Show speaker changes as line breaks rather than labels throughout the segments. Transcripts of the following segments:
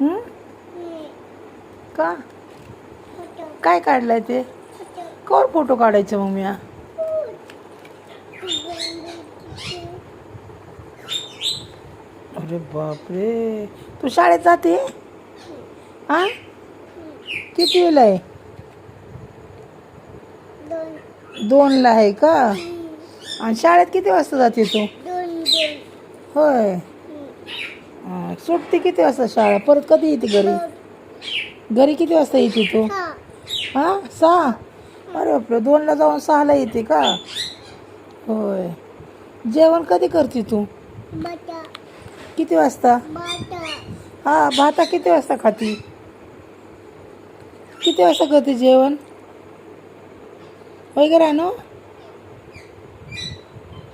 हं? का काय काढलाय ते? कवर फोटो काढायचे मग मी? अरे बापरे, तू शाळेत जाते? हा, कितवीला आहे? 2ला आहे का? आणि शाळेत किती वाजता जाते तू? होय. सुटते किती वाजता शाळा? परत कधी येते घरी? घरी किती वाजता येते तू? हा, 6. अरे बापरे, 2ला जाऊन 6ला येते का? होय. जेवण कधी करते तू? किती वाजता? हा, भाता किती वाजता खाती? किती वाजता करते जेवण? वगैरे रानू,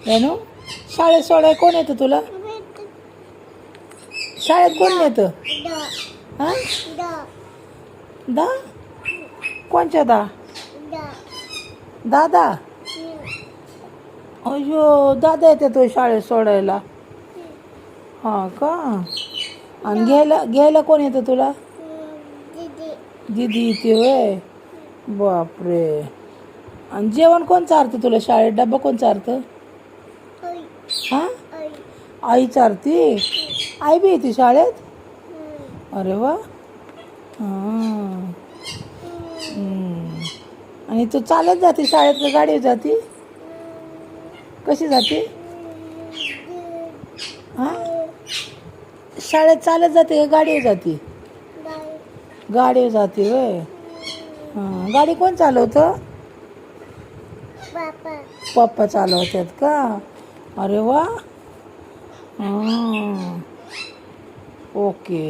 रानू, शाळेत सोडाय कोण येतं तुला? शाळेत कोण येतं? हा, दा? कोणच्या दा? दादा? अयो, दादा येते तो शाळेत सोडायला? हा का? आणि घ्यायला कोण येतं तुला? दीदी येते होय. बापरे. आणि जेवण कोण चारतं तुला शाळेत? डब्बा कोण चारतं? हा, आई चारती? आई बी येते शाळेत? अरे वा. हां. आणि तू चालत जाते शाळेत का गाडीवर जाते? कशी जाते? हा, शाळेत चालत जाते का गाडीवर जाते? गाडीवर जाते होय. हां, गाडी कोण चालवतं? पप्पा चालवतात का? अरे वा. हां, ओके.